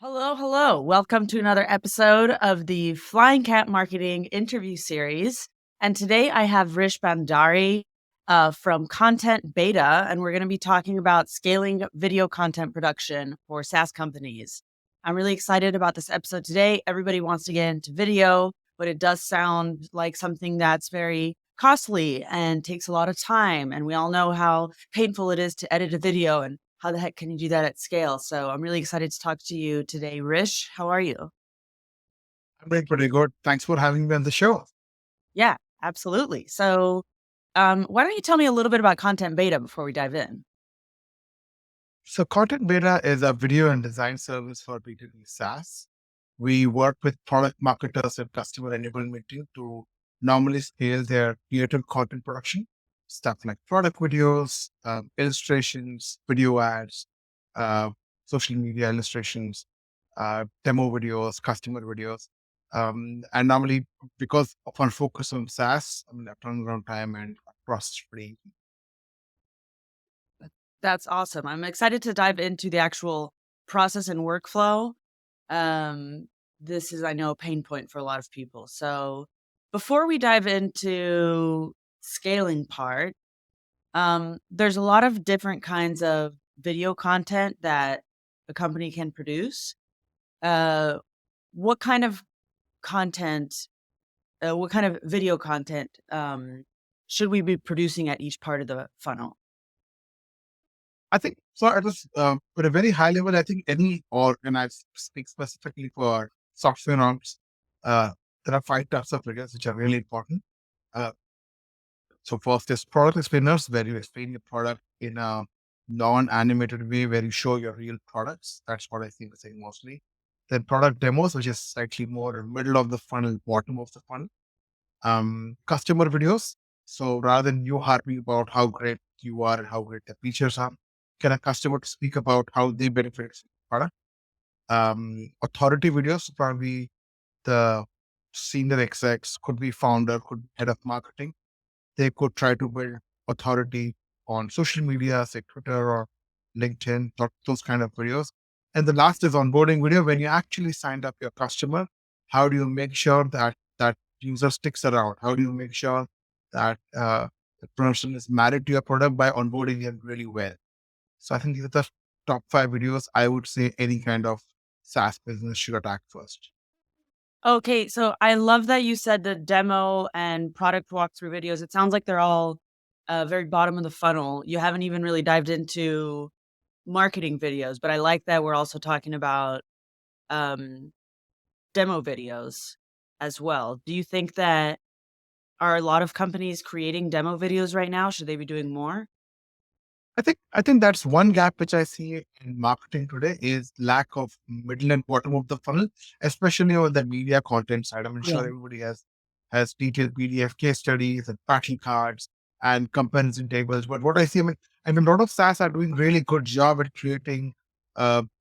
Hello, hello. Welcome to another episode of the Flying Cat Marketing interview series. And today I have Rishabh Bhandari from Content Beta, and we're going to be talking about scaling video content production for SaaS companies. I'm really excited about this episode today. Everybody wants to get into video, but it does sound like something that's very costly and takes a lot of time. And we all know how painful it is to edit a video, and how the heck can you do that at scale? So I'm really excited to talk to you today. Rish, how are you? I'm doing pretty good. Thanks for having me on the show. Yeah, absolutely. So why don't you tell me a little bit about Content Beta before we dive in? So Content Beta is a video and design service for B2B SaaS. We work with product marketers and customer enablement team to normally scale their creative content production, stuff like product videos, illustrations, video ads, uh, social media illustrations, demo videos, customer videos. And normally, because of our focus on SaaS, that turnaround time and process is pretty. That's awesome. I'm excited to dive into the actual process and workflow. This is, I know, a pain point for a lot of people. So before we dive into scaling part, there's a lot of different kinds of video content that a company can produce. Uh, what kind of content, what kind of video content should we be producing at each part of the funnel? I think so. At at a very high level, I think and I speak specifically for software norms, there are 5 types of videos which are really important. Uh, so first is product explainers, where you explain your product in a non-animated way, where you show your real products. That's what I think is saying mostly. Then product demos, which is slightly more middle of the funnel, bottom of the funnel. Customer videos. So rather than you harping about how great you are and how great the features are, can a customer speak about how they benefit from the product? Authority videos, probably the senior execs, could be founder, could be head of marketing. They could try to build authority on social media, say Twitter or LinkedIn, those kind of videos. And the last is onboarding video. When you actually signed up your customer, how do you make sure that that user sticks around? How do you make sure that the person is married to your product by onboarding them really well? So I think these are the top 5 videos I would say any kind of SaaS business should attack first. Okay, so I love that you said the demo and product walkthrough videos. It sounds like they're all very bottom of the funnel. You haven't even really dived into marketing videos, but I like that we're also talking about um, demo videos as well. Do you think that are a lot of companies creating demo videos right now? Should they be doing more? I think that's one gap which I see in marketing today is lack of middle and bottom of the funnel, especially on the media content side. I'm Yeah. sure everybody has detailed PDF case studies and tracking cards and comparison tables. But what I see, and a lot of SaaS are doing really good job at creating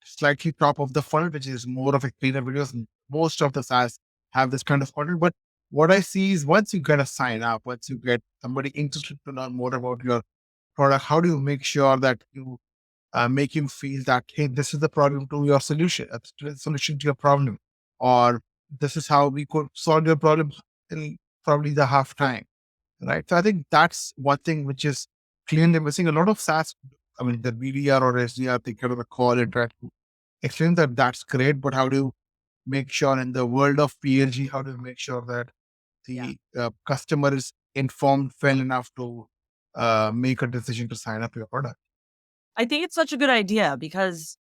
slightly top of the funnel, which is more of a cleaner videos. And most of the SaaS have this kind of content. But what I see is once you get a sign up, once you get somebody interested to learn more about your product, how do you make sure that you make him feel that, hey, this is the problem to your solution, solution to your problem, or this is how we could solve your problem in probably the half time, right? So I think that's one thing which is clearly missing. A lot of SaaS, the BDR or SDR, they kind of a call and try to explain that that's great, but how do you make sure in the world of PLG, how do you make sure that Yeah. the customer is informed well enough to make a decision to sign up to your product? I think it's such a good idea because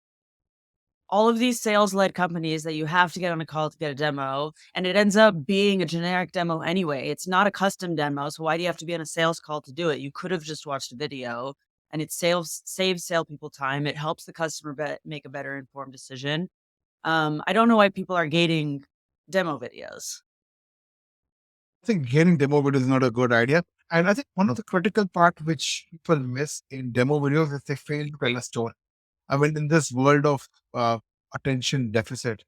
all of these sales led companies that you have to get on a call to get a demo, and it ends up being a generic demo anyway. It's not a custom demo. So why do you have to be on a sales call to do it? You could have just watched a video, and it saves salespeople time. It helps the customer make a better informed decision. I don't know why people are gating demo videos. I think getting demo videos is not a good idea. And I think one of the critical part which people miss in demo videos is they fail to tell a story. In this world of attention deficit,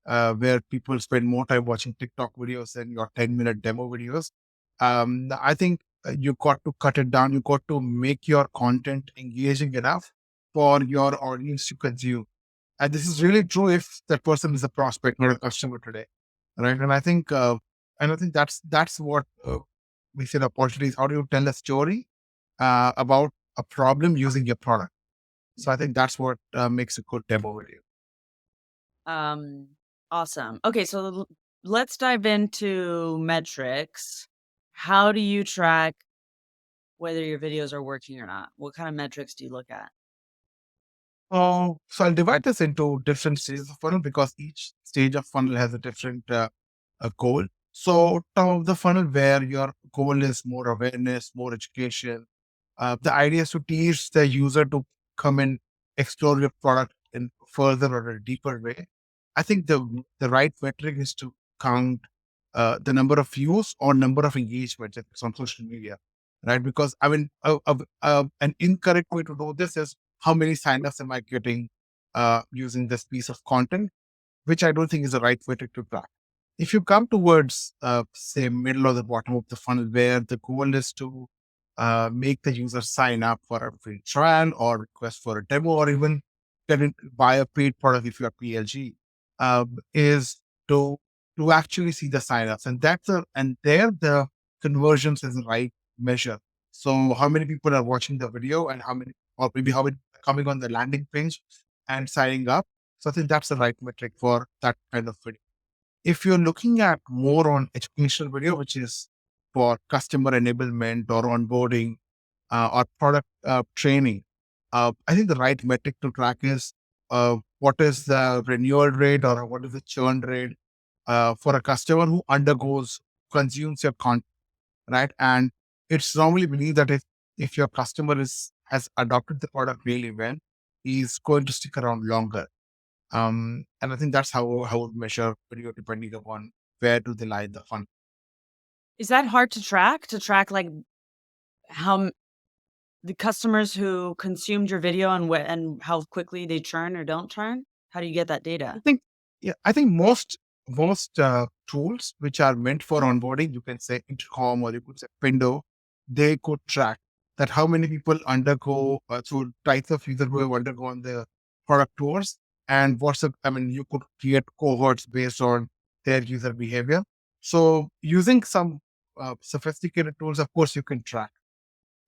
where people spend more time watching TikTok videos than your 10-minute demo videos, I think you got to cut it down. You got to make your content engaging enough for your audience to consume. And this is really true if that person is a prospect, not a customer today, right? And I think that's what we said opportunities. How do you tell a story about a problem using your product? So I think that's what makes a good demo video. Um, awesome. Okay, so let's dive into metrics. How do you track whether your videos are working or not? What kind of metrics do you look at? So I'll divide this into different stages of funnel because each stage of funnel has a different goal. So top of the funnel where your goal is more awareness, more education. The idea is to teach the user to come and explore your product in further or a deeper way. I think the right metric is to count the number of views or number of engagements if it's on social media, right? Because I mean, an incorrect way to do this is how many signups am I getting using this piece of content, which I don't think is the right metric to track. If you come towards, say, middle or the bottom of the funnel, where the goal is to make the user sign up for a free trial or request for a demo or even buy a paid product if you're PLG, is to actually see the signups, and there the conversions is the right measure. So how many people are watching the video and how many, or maybe how many are coming on the landing page and signing up. So I think that's the right metric for that kind of video. If you're looking at more on educational video, which is for customer enablement or onboarding or product training, I think the right metric to track is what is the renewal rate or what is the churn rate for a customer who consumes your content, right? And it's normally believed that if your customer has adopted the product really well, he's going to stick around longer. And I think that's how I would measure video depending upon where do they lie in the funnel. Is that hard to track? To track like how the customers who consumed your video and and how quickly they churn or don't churn? How do you get that I data? think, yeah, I think most tools which are meant for onboarding, you can say Intercom or you could say Pindo, they could track that how many people undergo through types of user who have undergone the product tours and I mean, you could create cohorts based on their user behavior. So using some sophisticated tools, of course, you can track.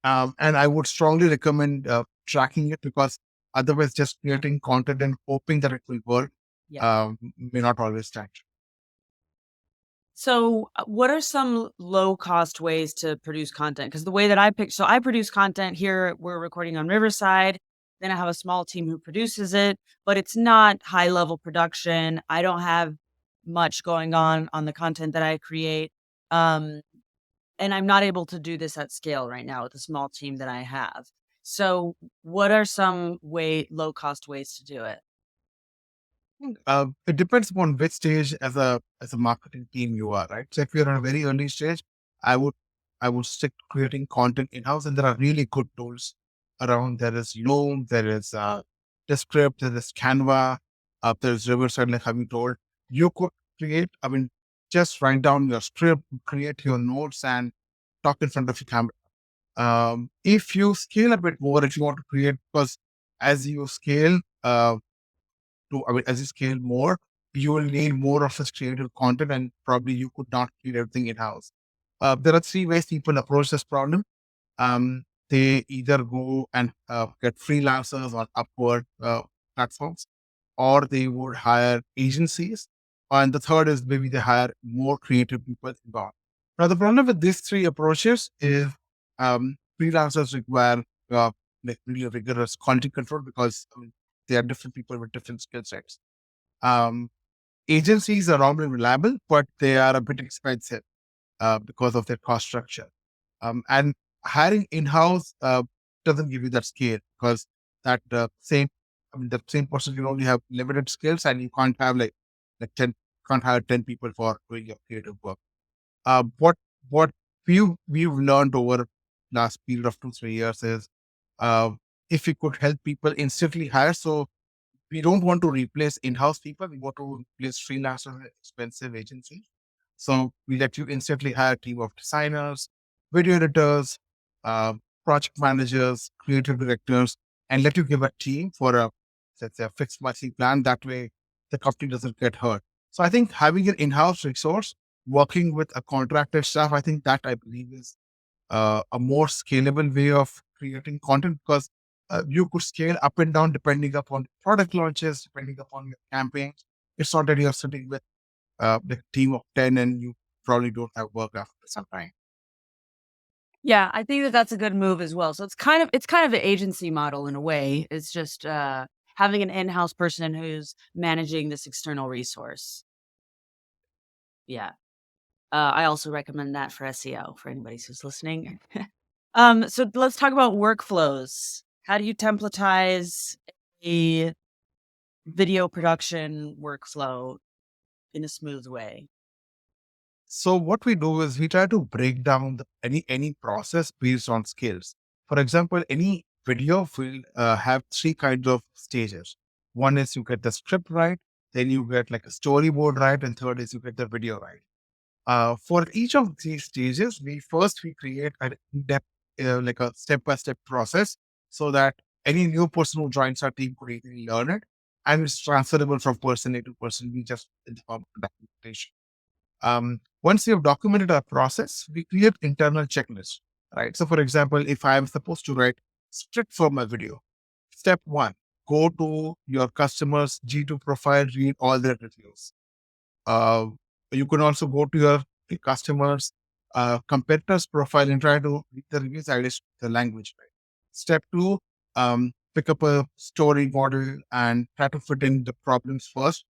And I would strongly recommend tracking it because otherwise, just creating content and hoping that it will work Yeah. may not always stand. So, what are some low cost ways to produce content? Because the way that I produce content here, we're recording on Riverside. Then I have a small team who produces it, but it's not high level production. I don't have much going on the content that I create. Um, and I'm not able to do this at scale right now with the small team that I have. So, what are some low cost ways to do it? It depends upon which stage as a marketing team you are, right? So if you're at a very early stage, I would I would stick to creating content in house, and there are really good tools around. There is Loom, there is Descript, there is Canva, there is Riverside, like how you told. You could create. I mean, just write down your script, create your notes, and talk in front of your camera. If you scale a bit more, if you want to create, because as you scale, I mean, as you scale more, you will need more of this creative content, and probably you could not create everything in house. There are three ways people approach this problem. They either go and get freelancers on Upwork platforms, or they would hire agencies. And the third is maybe they hire more creative people involved. Now, the problem with these three approaches is freelancers require like really rigorous quality control because I mean, they are different people with different skill sets. Um, Agencies are normally reliable, but they are a bit expensive because of their cost structure. And hiring in-house doesn't give you that scale because that the same person can only have limited skills, and you can't have like 10, can't hire 10 people for doing your creative work. What we've learned over last period of 2 3 years is uh, if we could help people instantly hire. So we don't want to replace in-house people. We want to replace freelancers and expensive agencies. So we let you instantly hire a team of designers, video editors, uh, project managers, creative directors, and let you give a team for let's say a fixed monthly plan. That way the company doesn't get hurt. So I think having an in-house resource working with a contracted staff, I think that I believe is a more scalable way of creating content, because you could scale up and down depending upon product launches, depending upon your campaigns. It's not that you're sitting with the team of 10 and you probably don't have work after some time. Yeah, I think that that's a good move as well. So it's kind of an agency model in a way. It's just having an in-house person who's managing this external resource. Yeah. I also recommend that for SEO for anybody who's listening. So let's talk about workflows. How do you templatize a video production workflow in a smooth way? So what we do is we try to break down any process based on skills. For example, any video will have three kinds of stages. One is you get the script right, then you get like a storyboard right, and third is you get the video right. For each of these stages, we create an in-depth, like a step-by-step process, so that any new person who joins our team could easily learn it, and it's transferable from person A to person B just in the form of documentation. Once we have documented our process, we create internal checklists, right? So, for example, if I am supposed to write script for my video, step one, go to your customer's G2 profile, read all their reviews. Uh, you can also go to your customers' competitors' profile and try to read the reviews, at least the language. Right? Step two, pick up a story model and try to fit in the problems first.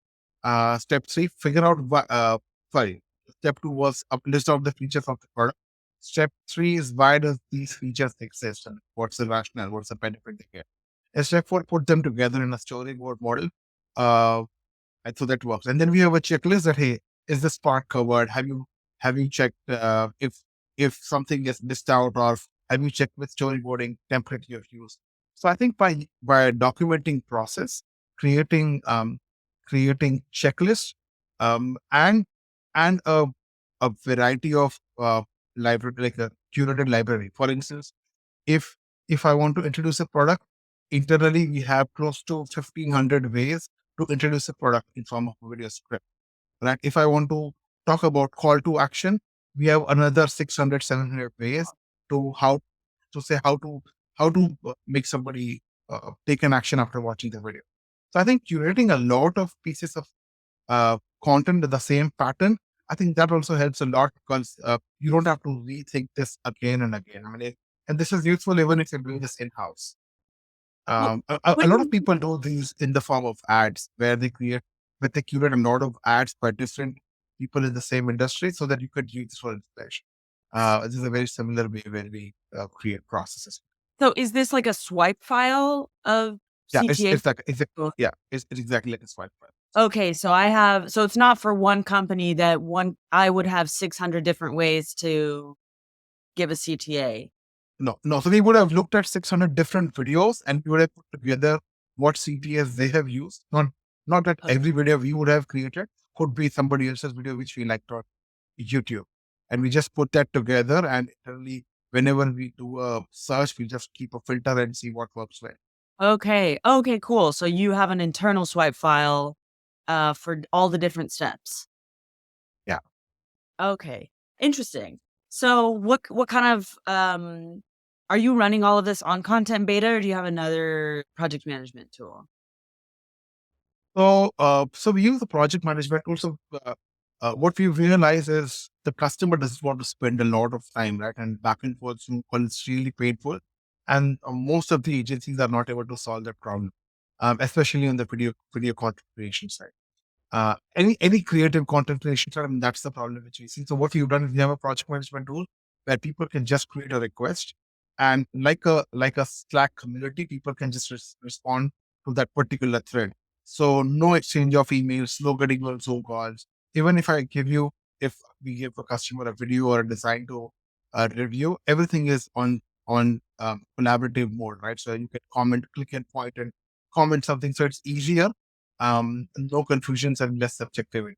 Step three, figure out sorry. Step two was a list of the features of the product. Step three is why does these features exist and what's the rationale, what's the benefit they get. And step four, put them together in a storyboard model. Uh, and so that works. And then we have a checklist that, hey, is this part covered? Have you checked if something is missed out, or have you checked with storyboarding template you have used? So I think by documenting process, creating creating checklists, and a variety of library, like a curated library. For instance, if I want to introduce a product internally, we have close to 1,500 ways to introduce a product in form of a video script. Right? If I want to talk about call to action, we have another 600, 700 ways to how to make somebody take an action after watching the video. So I think curating a lot of pieces of content with the same pattern, I think that also helps a lot, because you don't have to rethink this again and again. I mean, and this is useful even if you're doing this in-house. What, A what do lot of you people do these in the form of ads, where they curate a lot of ads by different people in the same industry, so that you could use for inspiration. This is a very similar way where we create processes. So is this like a swipe file of Yeah, it's CTA? it's like it's exactly like a swipe file. Okay, so it's not for one company that I would have 600 different ways to give a CTA. No. So we would have looked at 600 different videos, and we would have put together what CTS they have used. Not that Okay. every video we would have created could be somebody else's video which we liked on YouTube. And we just put that together, and internally, whenever we do a search, we just keep a filter and see what works well. Okay. Okay, cool. So you have an internal swipe file for all the different steps. Yeah. Okay. Interesting. So what kind of are you running all of this on content beta, or do you have another project management tool? So we use the project management tool. So what we realize is the customer doesn't want to spend a lot of time, right? And back and forth, it's really painful. And most of the agencies are not able to solve that problem, especially on the video content creation side. Any creative content creation side, I mean, that's the problem which we see. So what we've done is we have a project management tool where people can just create a request, and like a Slack community, people can just respond to that particular thread. So no exchange of emails, no getting on Zoom calls. Even if we give a customer a video or a design to review, everything is on collaborative mode, right? So you can comment, click and point, and comment something. So it's easier, no confusions and less subjectivity.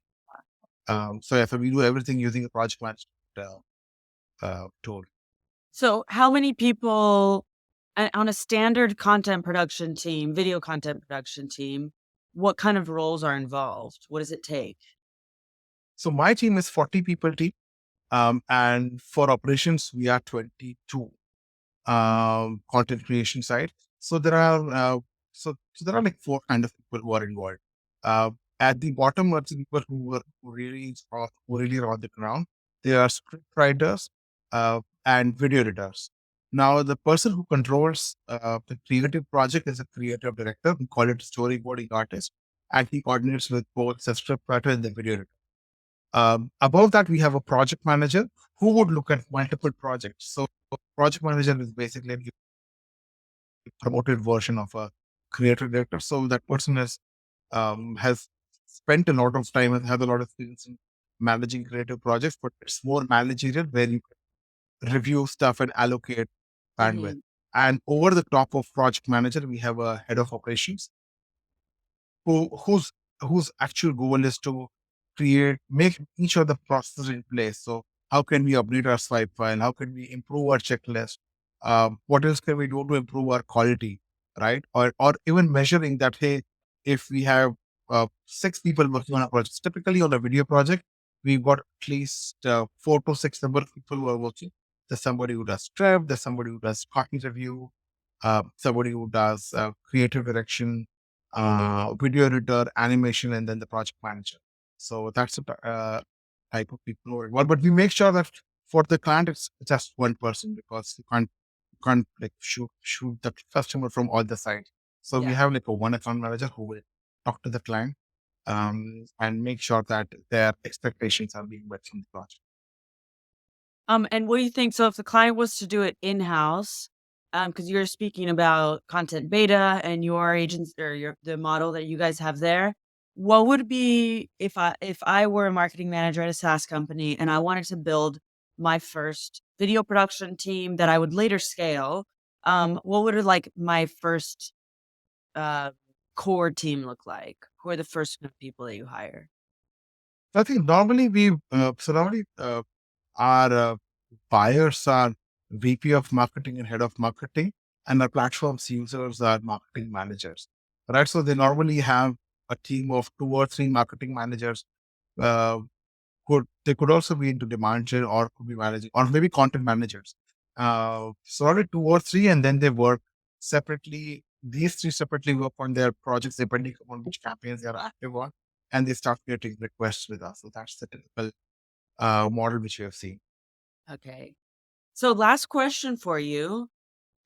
So we do everything using a project management tool. So how many people And on a standard content production team, video content production team, what kind of roles are involved? What does it take? So my team is 40 people team. And for operations, we are 22 content creation side. So there are so there are like four kind of people who are involved. Uh, at the bottom are the people who really are on the ground. They are script writers and video editors. Now the person who controls the creative project is a creative director. We call it storyboarding artist, and he coordinates with both the script writer and the video editor. Above that, we have a project manager who would look at multiple projects. So project manager is basically a promoted version of a creative director. So that person has spent a lot of time and has a lot of experience in managing creative projects, but it's more managerial where you can review stuff and allocate bandwidth. Mhm. And over the top of project manager, we have a head of operations whose actual goal is to make each of the processes in place. So how can we update our swipe file? How can we improve our checklist? What else can we do to improve our quality, right? Or even measuring that, hey, if we have six people working on a project, typically on a video project, we've got at least 4 to 6 number of people who are working. There's somebody who does script, there's somebody who does copy review, somebody who does creative direction, video editor, animation, and then the project manager. So that's the type of people who are involved. But we make sure that for the client, it's just one person because you can't like shoot the customer from all the sides. So we Yeah. have like a one account manager who will talk to the client and make sure that their expectations are being met from the project. And what do you think? So if the client was to do it in-house, because you're speaking about content beta and your agents or the model that you guys have there, what would be if I were a marketing manager at a SaaS company and I wanted to build my first video production team that I would later scale, what would like my first uh, core team look like? Who are the first group of people that you hire? I think normally our buyers are VP of marketing and head of marketing, and our platform's users are marketing managers, right? So they normally have a team of 2 or 3 marketing managers. Uh, they could also be into demand gen or could be managing or maybe content managers. So only 2 or 3, and then they work separately. These 3 separately work on their projects depending on which campaigns they are active on, and they start getting requests with us. So that's the typical model which we have seen. Okay. So last question for you.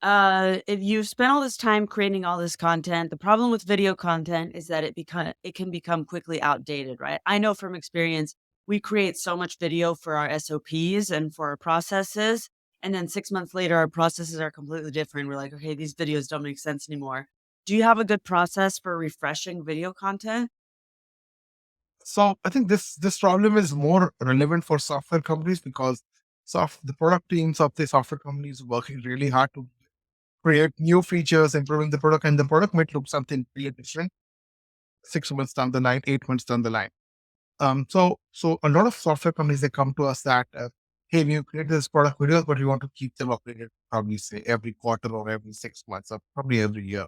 If you've spent all this time creating all this content, the problem with video content is that it can become quickly outdated, right? I know from experience, we create so much video for our SOPs and for our processes, and then 6 months later, our processes are completely different. We're like, okay, these videos don't make sense anymore. Do you have a good process for refreshing video content? So I think this problem is more relevant for software companies because the product teams of the software companies are working really hard to create new features, improving the product, and the product might look something really different 6 months down the line, 8 months down the line. So a lot of software companies they come to us that hey, we create this product videos, but we want to keep them updated probably say every quarter or every 6 months or probably every year.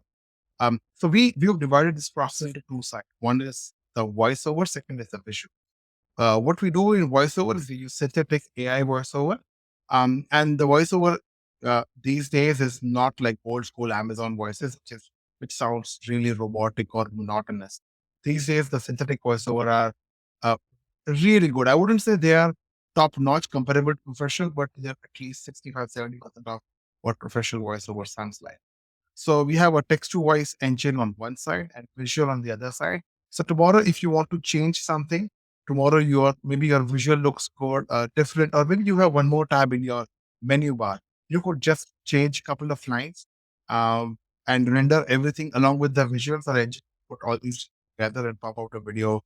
So we have divided this process into two sides. One is the voiceover, second is the visual. What we do in voiceover is we use synthetic AI voiceover. And the voiceover these days is not like old school Amazon voices, which sounds really robotic or monotonous. These days, the synthetic voiceover are uh, really good. I wouldn't say they are top notch comparable to professional, but they're at least 65-70% of what professional voiceover sounds like. So we have a text to voice engine on one side and visual on the other side. So tomorrow, if you want to change something, tomorrow maybe your visual looks good, different, or maybe you have one more tab in your menu bar. You could just change a couple of lines um, and render everything along with the visuals or engine, put all these together and pop out a video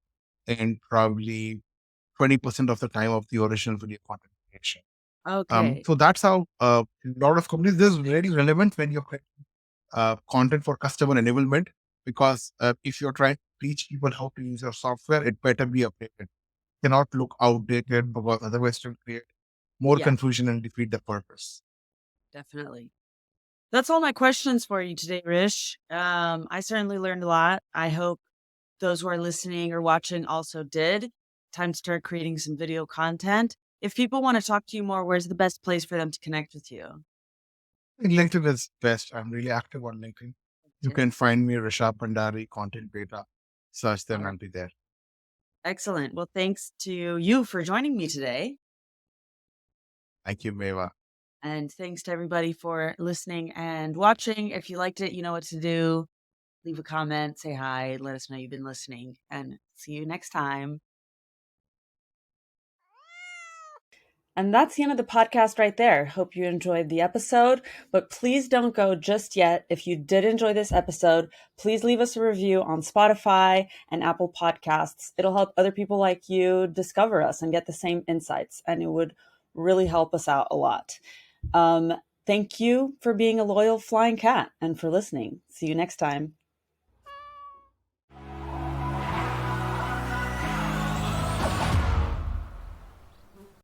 in probably 20% of the time of the original video content creation. Okay. So that's how a lot of companies, this is very relevant when you're content for customer enablement because if you're trying to teach people how to use your software, it better be updated. Cannot look outdated because otherwise it will create more Yeah, confusion and defeat the purpose. definitely. That's all my questions for you today, Rish. I certainly learned a lot. I hope those who are listening or watching also did. Time to start creating some video content. If people want to talk to you more, where's the best place for them to connect with you? LinkedIn is best. I'm really active on LinkedIn. You Okay. can find me Rishabh Bhandari Content Beta. Search All them, right. I'll be there. Excellent. Well, thanks to you for joining me today. Thank you, Meva. And thanks to everybody for listening and watching. If you liked it, you know what to do. Leave a comment, say hi, let us know you've been listening, and see you next time. And that's the end of the podcast right there. Hope you enjoyed the episode, but please don't go just yet. If you did enjoy this episode, please leave us a review on Spotify and Apple Podcasts. It'll help other people like you discover us and get the same insights, and it would really help us out a lot. Thank you for being a loyal flying cat and for listening. See you next time.